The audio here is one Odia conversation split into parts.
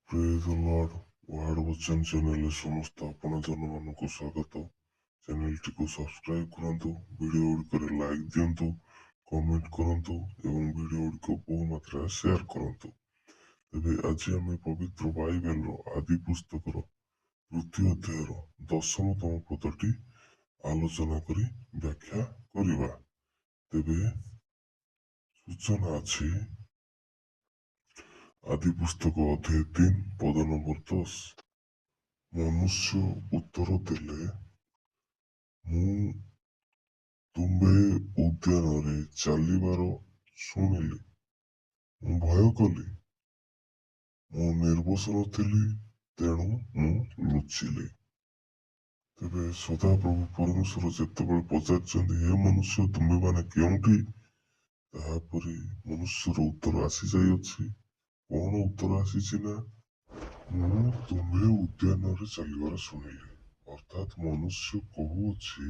ପ୍ରେଜ୍ ଦ ଲର୍ଡ ୱାର୍ଡ ବଚନ ଚ୍ୟାନେଲରେ ସମସ୍ତ ଆପଣ ଜନମାନଙ୍କୁ ସ୍ୱାଗତ। ଚ୍ୟାନେଲଟିକୁ ସବସ୍କ୍ରାଇବ କରନ୍ତୁ, ଭିଡ଼ିଓ ଗୁଡ଼ିକରେ ଲାଇକ୍ ଦିଅନ୍ତୁ, କମେଣ୍ଟ କରନ୍ତୁ ଏବଂ ଭିଡ଼ିଓ ଗୁଡ଼ିକ ବହୁ ମାତ୍ରାରେ ସେୟାର କରନ୍ତୁ। ତେବେ ଆଜି ଆମେ ପବିତ୍ର ବାଇବେଲର ଆଦି ପୁସ୍ତକର ତୃତୀୟ ଅଧ୍ୟାୟର 10ତମ ପଦଟି ଆଲୋଚନା କରି ବ୍ୟାଖ୍ୟା କରିବା। ତେବେ ସୂଚନା ଅଛି ଆଦି ପୁସ୍ତକ ଅଧ୍ୟାୟ 3 ପଦ ନମ୍ବର 10। ମନୁଷ୍ୟ ଉତ୍ତର ଦେଲେ, ମୁଁ ତୁମ୍ଭେ ଉଦ୍ୟାନରେ ଚାଲିବାର ଶୁଣିଲି, ମୁଁ ଭୟ କଲି, ମୁଁ ନିର୍ବାସନ ଥିଲି, ତେଣୁ ମୁଁ ଲୁଚିଲି। ତେବେ ସଦାପ୍ରଭୁ ପରମେଶ୍ୱର ଯେତେବେଳେ ପଚାରିଛନ୍ତି, ହେ ମନୁଷ୍ୟ ତୁମ୍ଭେମାନେ କେଉଁଠି, ତାହାପରେ ମନୁଷ୍ୟର ଉତ୍ତର ଆସିଯାଇଅଛି। କଣ ଉତ୍ତର ଆସିଛି ନା, ମୁଁ ତୁମ୍ଭେ ଉଦ୍ୟାନରେ ଚାଲିବାର ଶୁଣିଲି। ଅର୍ଥାତ୍ ମନୁଷ୍ୟ କହୁଅଛି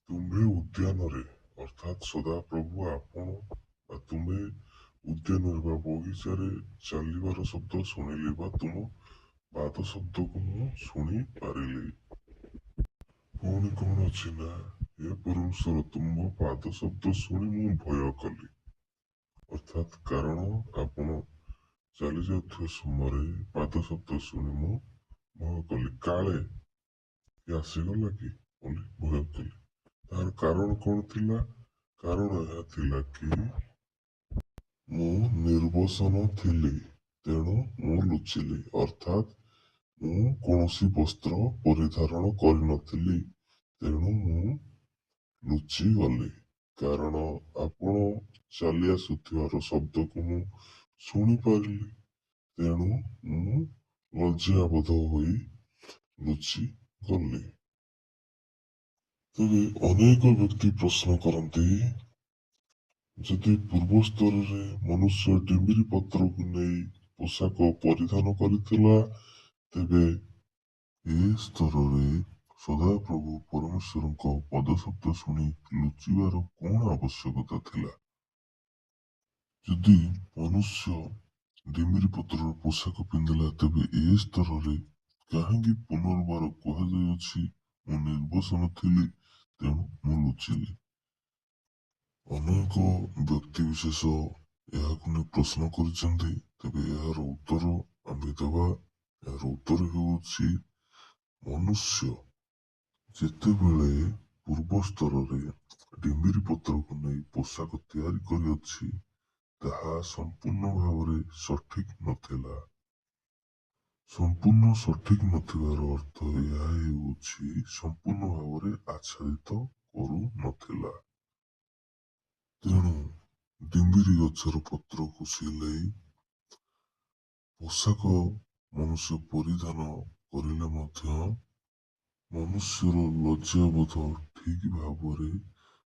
ତୁମ୍ଭେ ଉଦ୍ୟାନରେ, ଅର୍ଥାତ୍ ସଦାପ୍ରଭୁ ଆପଣ ବା ତୁମ୍ଭେ ଉଦ୍ୟାନରେ ବା ବଗିଚାରେ ଚାଲିବାର ଶବ୍ଦ ଶୁଣିଲି ବା ତୁମ ପାଦ ଶବ୍ଦକୁ ମୁଁ ଶୁଣି ପାରିଲି। ପୁଣି କଣ ଅଛି ନା, ହେ ପରମେଶ୍ୱର ତୁମ ପାଦ ଶବ୍ଦ ଶୁଣି ମୁଁ ଭୟ କଲି। ଅର୍ଥାତ୍ କାରଣ ଆପଣ ଚାଲି ଯାଉଥିବା ସମୟରେ ପାଦ ଶବ୍ଦ ଶୁଣି ମୁଁ ଭୟ କଲି, କାଳେ କିଏ ଆସିଗଲା କି ବୋଲି ଭୟ କଲି। ତାର କାରଣ କଣ ଥିଲା? କାରଣ ଏହା ଥିଲା କି ମୁଁ ନିର୍ବାସନ ଥିଲି, ତେଣୁ ମୁଁ ଲୁଚିଲି। ଅର୍ଥାତ୍ ମୁଁ କୌଣସି ବସ୍ତ୍ର ପରିଧାରଣ କରିନଥିଲି, ତେଣୁ ମୁଁ ଲୁଚିଗଲି। କାରଣ ଆପଣ ଚାଲି ଆସୁଥିବାର ଶବ୍ଦକୁ ମୁଁ ଶୁଣିପାରିଲି, ତେଣୁ ମୁଁ ଲଜ୍ଜାବୋଧ ହୋଇ ଲୁଚିଗଲି। ତେବେ ଅନେକ ବ୍ୟକ୍ତି ପ୍ରଶ୍ନ କରନ୍ତି, ଯଦି ପୂର୍ବ ସ୍ତରରେ ମନୁଷ୍ୟ ଡିମ୍ବିରି ପତ୍ରକୁ ନେଇ ପୋଷାକ ପରିଧାନ କରିଥିଲା, ତେବେ ଏ ସ୍ତରରେ ସଦାପ୍ରଭୁ ପରମେଶ୍ୱରଙ୍କ ପଦଶବ୍ଦ ଶୁଣି ଲୁଚିବାର କଣ ଆବଶ୍ୟକତା ଥିଲା? ଯଦି ମନୁଷ୍ୟ ଡିମ୍ବିରି ପତ୍ରର ପୋଷାକ ପିନ୍ଧିଲା, ତେବେ ଏ ସ୍ତରରେ କାହିଁକି ପୁନର୍ବାର କୁହାଯାଇଅଛି, ମୁଁ ନିର୍ବାସନ ଥିଲି, ତେଣୁ ମୁଁ ଲୁଚିଲି? ଅନେକ ବ୍ୟକ୍ତି ବିଶେଷ ଏହାକୁ ନେଇ ପ୍ରଶ୍ନ କରିଛନ୍ତି। ତେବେ ଏହାର ଉତ୍ତର ଆମେ ଦେବା। ଏହାର ଉତ୍ତର ହେଉଛି, ମନୁଷ୍ୟ ଯେତେବେଳେ ପୂର୍ବ ସ୍ତରରେ ଡିମ୍ବିରି ପତ୍ରକୁ ନେଇ ପୋଷାକ ତିଆରି କରିଅଛି, ତାହା ସମ୍ପୂର୍ଣ୍ଣ ଭାବରେ ସଠିକ୍ ନଥିଲା। ସମ୍ପୂର୍ଣ୍ଣ ସଠିକ୍ ନଥିବାର ଅର୍ଥ ଏହା ହେଉଛି ସମ୍ପୂର୍ଣ୍ଣ ଭାବରେ ଆଚ୍ଛାଦିତ କରୁନଥିଲା। ତେଣୁ ଡିମ୍ବିରି ଗଛର ପତ୍ରକୁ ସିଲେଇ ପୋଷାକ ମନୁଷ୍ୟ ପରିଧାନ କରିଲେ ମଧ୍ୟ ମନୁଷ୍ୟର ଲଜ୍ଜାବୋଧ ଠିକ୍ ଭାବରେ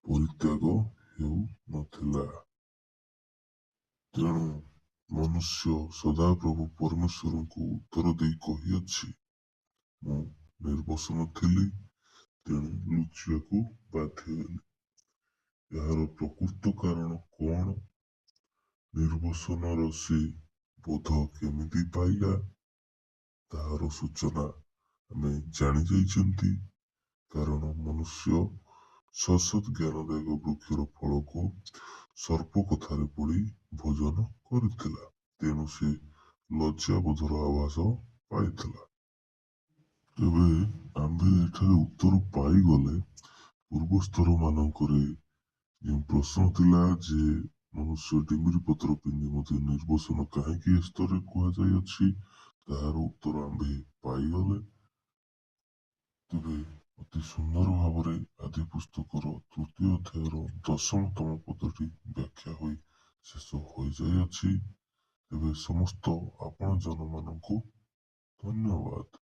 ପରିତ୍ୟାଗ ହେଉନଥିଲା। ତେଣୁ ମନୁଷ୍ୟ ସଦାପ୍ରଭୁ ପରମେଶ୍ୱରଙ୍କୁ ଉତ୍ତର ଦେଇ କହିଅଛି, ମୁଁ ନିର୍ବାସନ ଥିଲି, ତେଣୁ ଲୁଚିବାକୁ ବାଧ୍ୟ ହେଲି। ଏହାର ପ୍ରକୃତ କାରଣ କଣ? ନିର୍ବାସନର ସେ ବୋଧ କେମିତି ପାଇଲା, ତାହାର ସୂଚନା ଆମେ ଜାଣିଯାଇଛନ୍ତି। କାରଣ ମନୁଷ୍ୟ ସସତ୍ ଜ୍ଞାନଦାୟକ ବୃକ୍ଷର ଫଳକୁ ସର୍ପ କଥାରେ ପଡ଼ି ଭୋଜନ କରିଥିଲା, ତେଣୁ ସେ ଲଜ୍ଜାବୋଧର ଆଭାସ ପାଇଥିଲା। ତେବେ ଆମ୍ଭେ ଏଠାରେ ଉତ୍ତର ପାଇଗଲେ, ପୂର୍ବ ସ୍ତର ମାନଙ୍କରେ ଯେଉଁ ପ୍ରଶ୍ନ ଥିଲା ଯେ ମନୁଷ୍ୟ ଡିମ୍ବିରି ପତ୍ର ପିନ୍ଧି ମଧ୍ୟ ନିର୍ବାସନ କାହିଁକି ଏ ସ୍ତରରେ କୁହାଯାଇଅଛି, ତାହାର ଉତ୍ତର ଆମ୍ଭେ ପାଇଗଲେ। ତେବେ ଅତି ସୁନ୍ଦର ଭାବରେ ଆଦି ପୁସ୍ତକର ତୃତୀୟ ଅଧ୍ୟାୟର 10ତମ ପଦଟି ବ୍ୟାଖ୍ୟା ହୋଇ ଶେଷ ହୋଇଯାଇଅଛି। ତେବେ ସମସ୍ତ ଆପଣ ଜନମାନଙ୍କୁ ଧନ୍ୟବାଦ।